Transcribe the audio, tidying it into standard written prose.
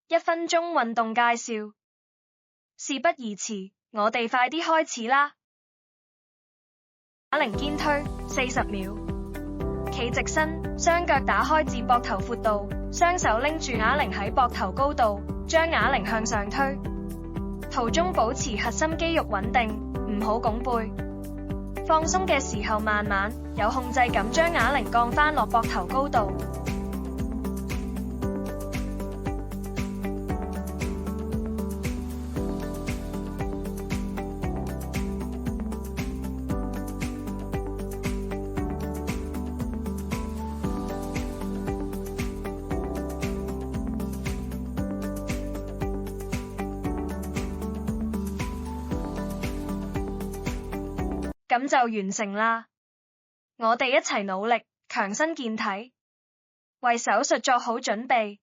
1分鐘運動介紹。事不宜遲，我哋快啲開始啦！啞鈴肩推40秒，企直身，雙腳打開至膊頭闊度，雙手拎住啞鈴喺膊頭高度，將啞鈴向上推，途中保持核心肌肉穩定，唔好拱背。放鬆嘅時候慢慢有控制咁將啞鈴降返落膊頭高度。咁就完成啦！我哋一齊努力，強身健體，為手術作好準備。